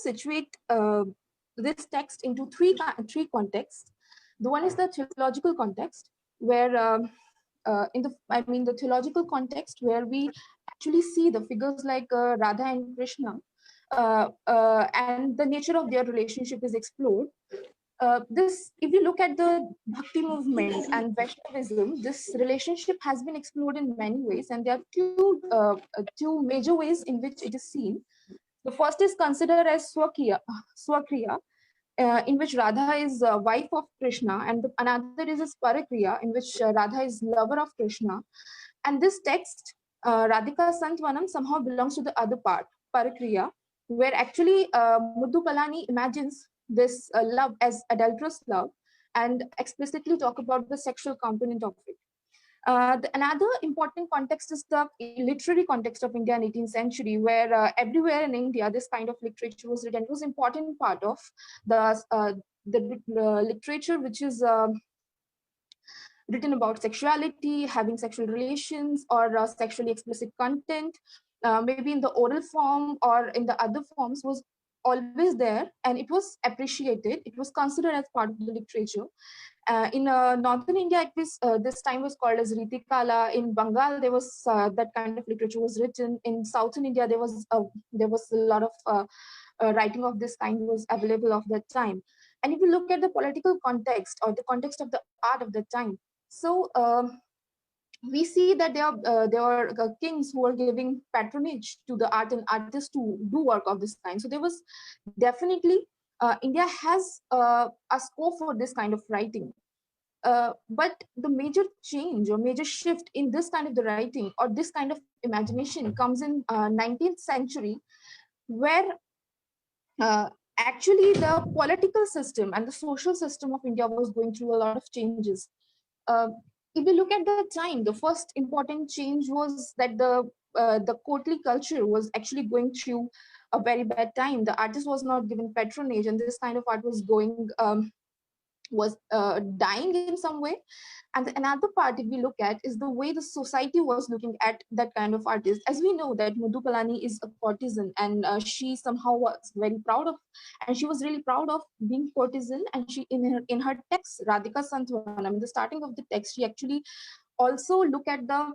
situate this text into three contexts. The one is the theological context, where the theological context where we actually see the figures like Radha and Krishna, and the nature of their relationship is explored. If you look at the Bhakti movement and Vaishnavism, this relationship has been explored in many ways, and there are two major ways in which it is seen. The first is considered as Swakriya, in which Radha is wife of Krishna, and another is Parakriya, in which Radha is lover of Krishna. And this text, Radhika Santvanamu, somehow belongs to the other part, Parakriya, where actually Muddupalani imagines this love as adulterous love and explicitly talk about the sexual component of it. Another important context is the literary context of India in 18th century, where everywhere in India, this kind of literature was written. It was an important part of the literature which is written about sexuality, having sexual relations, or sexually explicit content, maybe in the oral form or in the other forms, was always there, and it was appreciated. It was considered as part of the literature. In northern India, it was this time was called as Ritikala. In Bengal, there was that kind of literature was written. In southern India, there was a lot of writing of this kind was available of that time. And if you look at the political context or the context of the art of the time, so we see that there are kings who are giving patronage to the art and artists to do work of this kind. So there was definitely India has a scope for this kind of writing. But the major change or major shift in this kind of the writing or this kind of imagination comes in 19th century, where actually the political system and the social system of India was going through a lot of changes. Uh, if you look at the time, the first important change was that the courtly culture was actually going through a very bad time. The artist was not given patronage, and this kind of art was dying in some way. And another part, if we look at, is the way the society was looking at that kind of artist. As we know that Muddupalani is a courtesan, and she somehow was very proud of, and she was really proud of being courtesan. And she, in her text, Radhika Santvanamu, in the starting of the text, she actually also look at the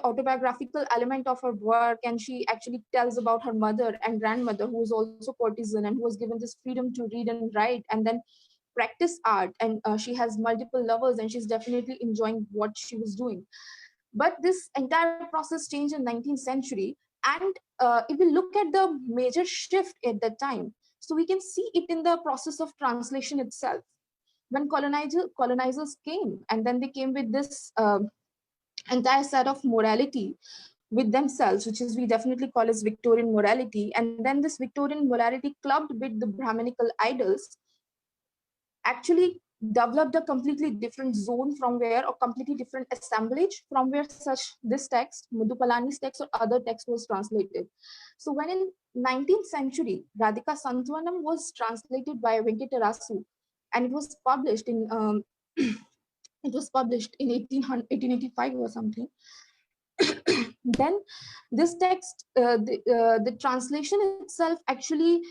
autobiographical element of her work, and she actually tells about her mother and grandmother, who was also courtesan and who was given this freedom to read and write and then practice art. And she has multiple lovers, and she's definitely enjoying what she was doing. But this entire process changed in 19th century. And if we look at the major shift at that time, so we can see it in the process of translation itself. When colonizers came, and then they came with this entire set of morality with themselves, which is we definitely call as Victorian morality. And then this Victorian morality clubbed with the Brahminical idols actually developed a completely different zone from where, or completely different assemblage from where this text, Muddupalani's text or other text was translated. So when in 19th century, Radhika Santvanamu was translated by Venkatarasu, and it was published in it was published in 1885 or something. Then this text, the translation itself actually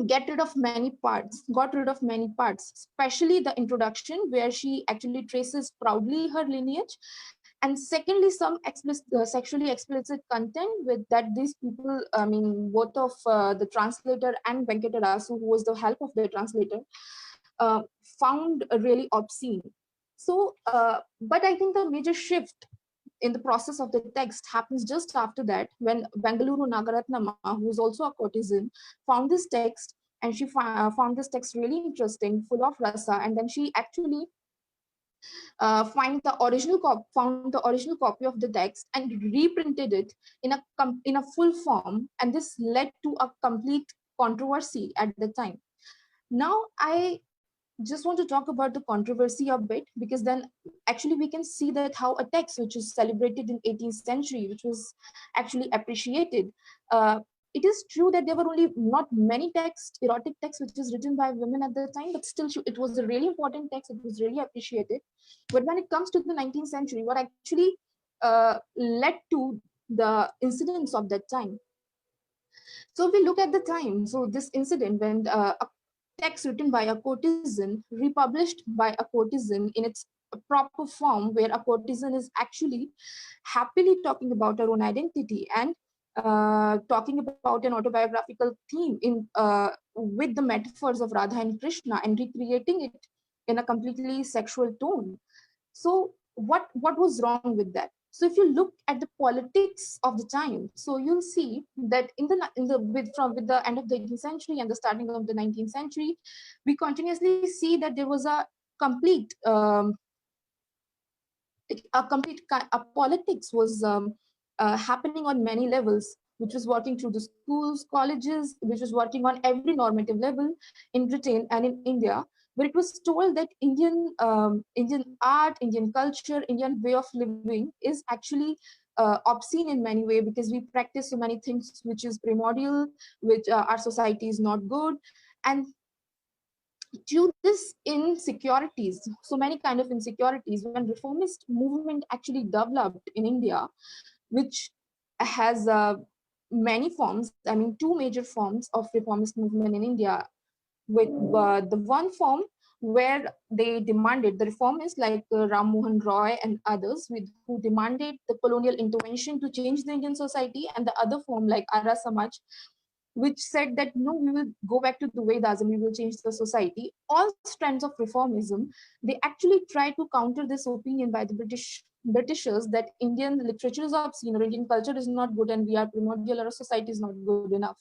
got rid of many parts, especially the introduction, where she actually traces proudly her lineage, and secondly some sexually explicit content with that these people, I mean both of the translator and Venkatarasu, who was the help of the translator, found really obscene. So but I think the major shift in the process of the text happens just after that, when Bengaluru Nagaratnama, who was also a courtesan, found this text, and she found this text really interesting, full of rasa, and then she actually found the original copy of the text and reprinted it in a full form, and this led to a complete controversy at the time. Now I just want to talk about the controversy a bit, because then actually we can see that how a text which is celebrated in 18th century, which was actually appreciated, it is true that there were only not many erotic texts which is written by women at the time, but still it was a really important text. It was really appreciated. But when it comes to the 19th century, what actually led to the incidents of that time, So we look at the time. So this incident when a text written by a courtesan, republished by a courtesan in its proper form, where a courtesan is actually happily talking about her own identity and talking about an autobiographical theme in with the metaphors of Radha and Krishna and recreating it in a completely sexual tone. So what was wrong with that? So if you look at the politics of the time, so you'll see that in the with the end of the 18th century and the starting of the 19th century, we continuously see that there was complete a politics was happening on many levels, which was working through the schools, colleges, which was working on every normative level in Britain and in India, where it was told that Indian art, Indian culture, Indian way of living is actually obscene in many ways because we practice so many things which is primordial, which our society is not good, and due this insecurities, so many kind of insecurities, when reformist movement actually developed in India, which has many forms, I mean two major forms of reformist movement in India, with the one form where they demanded the reformists like Ram Mohan Roy and others with who demanded the colonial intervention to change the Indian society, and the other form like Arya Samaj, which said that no, we will go back to the Vedas and we will change the society. All strands of reformism, they actually try to counter this opinion by the Britishers that Indian literature is obscene or Indian culture is not good and we are primordial or our society is not good enough.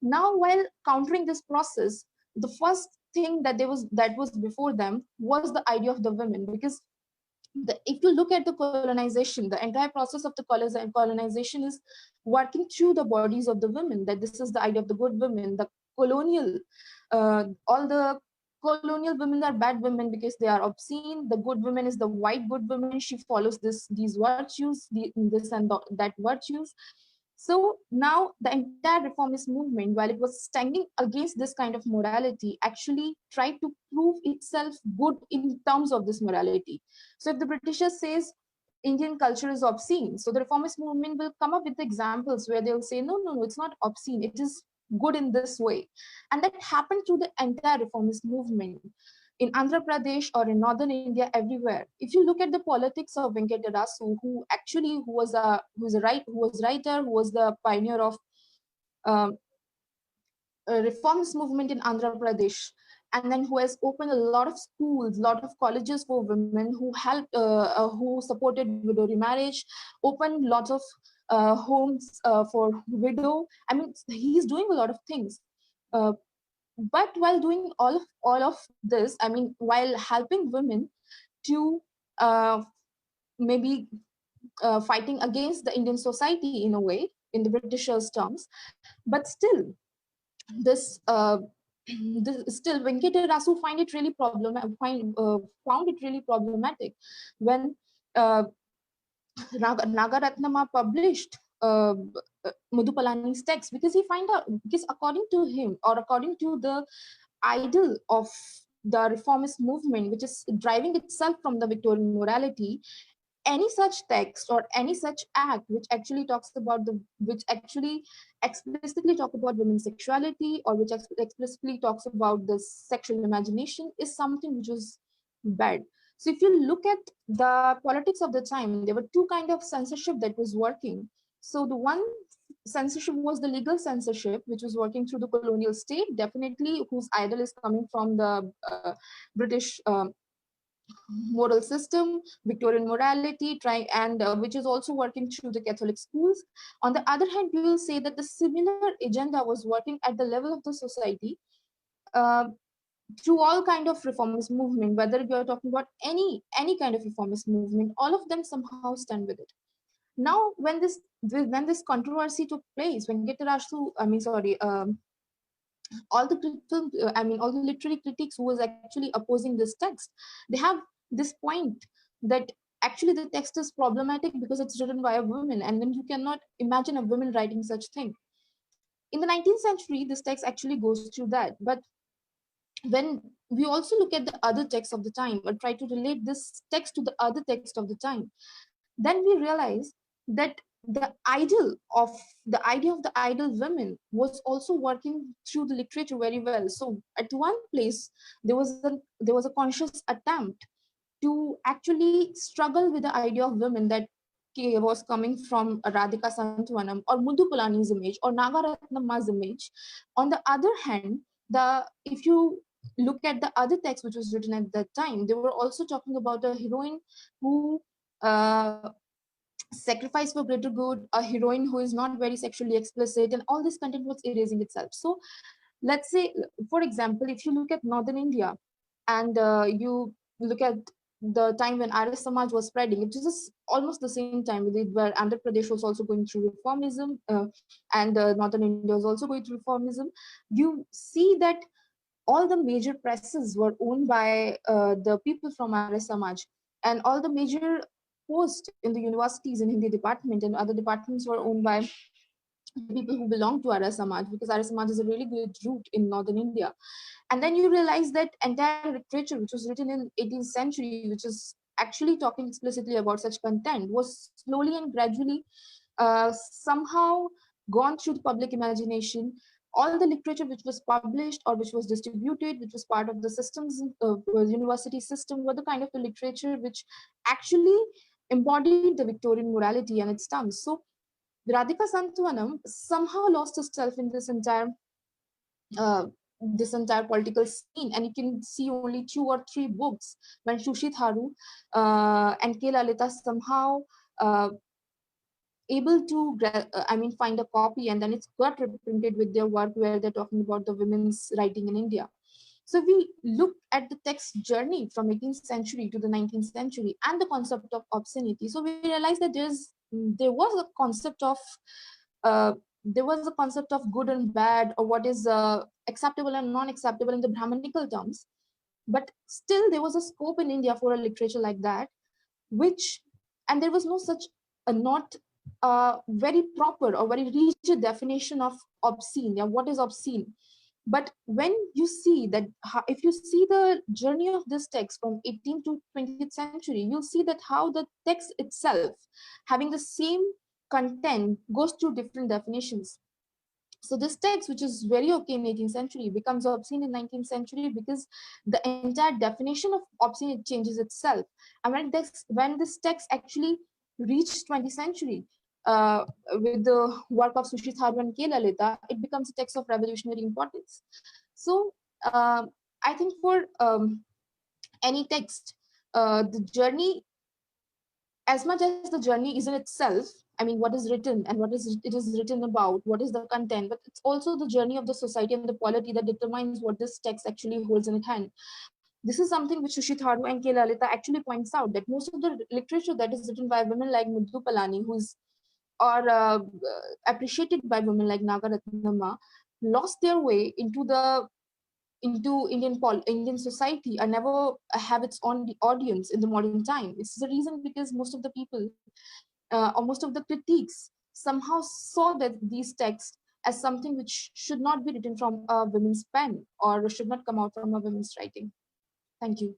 Now, while countering this process, the first thing that was before them was the idea of the women, because if you look at the colonization, the entire process of the colonization is working through the bodies of the women. That this is the idea of the good women, the colonial, all the colonial women are bad women because they are obscene. The good woman is the white good woman. She follows these virtues, this and that virtues. So now the entire reformist movement, while it was standing against this kind of morality, actually tried to prove itself good in terms of this morality. So if the Britishers says Indian culture is obscene, so the reformist movement will come up with examples where they'll say, no, no, no, it's not obscene. It is good in this way. And that happened through the entire reformist movement in Andhra Pradesh or in northern India, everywhere. If you look at the politics of Venkatarasu, who was writer, who was the pioneer of um, reformist movement in Andhra Pradesh, and then who has opened a lot of schools, a lot of colleges for women, who supported widow remarriage, opened lots of homes for widow. I mean, he's doing a lot of things. Uh, but while doing all of this, I mean, while helping women to uh, maybe fighting against the Indian society in a way, in the Britishers' terms, but still, this still Venkatarasu found it really problematic when uh, Nagaratnama published Muddupalani's text, because he find out, because according to him, or according to the idol of the reformist movement, which is driving itself from the Victorian morality, any such text or any such act which actually explicitly talk about women's sexuality, or which explicitly talks about the sexual imagination, is something which is bad. So if you look at the politics of the time, there were two kind of censorship that was working. So the one censorship was the legal censorship, which was working through the colonial state, definitely, whose idol is coming from the British moral system, Victorian morality, and which is also working through the Catholic schools. On the other hand, we will say that the similar agenda was working at the level of the society uh, through all kind of reformist movement, whether you are talking about any kind of reformist movement, all of them somehow stand with it. Now, when this controversy took place, when Getarasu, I mean, sorry, all the literary critics who was actually opposing this text, they have this point that actually the text is problematic because it's written by a woman, and then you cannot imagine a woman writing such thing. In the 19th century, this text actually goes through that. But when we also look at the other texts of the time, or try to relate this text to the other text of the time, then we realize that the ideal of the idea of the ideal women was also working through the literature very well. So at one place there was a conscious attempt to actually struggle with the idea of women that was coming from Radhika Santwanam or Muddupalani's image or Nagaratnama's image. On the other hand, if you look at the other text which was written at that time, they were also talking about a heroine who uh, sacrifice for greater good, a heroine who is not very sexually explicit, and all this content was erasing itself. So let's say, for example, if you look at northern India and you look at the time when Arya Samaj was spreading, it was almost the same time with it, where Andhra Pradesh was also going through reformism, and northern India was also going through reformism. You see that all the major presses were owned by the people from Arya Samaj, and all the major posts in the universities in Hindi department and other departments were owned by the people who belong to Arya Samaj, because Arya Samaj is a really good root in northern India. And then you realize that entire literature, which was written in 18th century, which is actually talking explicitly about such content, was slowly and gradually somehow gone through the public imagination. All the literature which was published or which was distributed, which was part of the systems, university system, were the kind of the literature which actually embodied the Victorian morality and its terms. So Radhika Santwanam somehow lost herself in uh, this entire political scene, and you can see only 2 or 3 books when Shushi Tharu and K. Lalita somehow uh, able to find a copy, and then it's got reprinted with their work where they're talking about the women's writing in India. So we look at the text journey from 18th century to the 19th century and the concept of obscenity. So we realize that there was a concept of uh, good and bad, or what is acceptable and non-acceptable in the Brahmanical terms. But still, there was a scope in India for a literature like that, which, and there was no such a not very proper or very rigid definition of obscene. Yeah, what is obscene? But when you see that, if you see the journey of this text from 18th to 20th century, you'll see that how the text itself, having the same content, goes through different definitions. So this text, which is very okay in 18th century, becomes obscene in 19th century because the entire definition of obscene changes itself. And when this text actually reached 20th century, with the work of Sushit Tharu and K. Lalita, it becomes a text of revolutionary importance. So I think for any text, the journey, as much as the journey is in itself, I mean, what is written and what is it is written about, what is the content, but it's also the journey of the society and the polity that determines what this text actually holds in its hand. This is something which Sushi Tharu and K. Lalita actually points out, that most of the literature that is written by women like Muddupalani, who's or appreciated by women like Nagaratnama, lost their way into Indian society and never have its own audience in the modern time. It's the reason because most of the people or most of the critiques somehow saw that these texts as something which should not be written from a woman's pen or should not come out from a woman's writing. Thank you.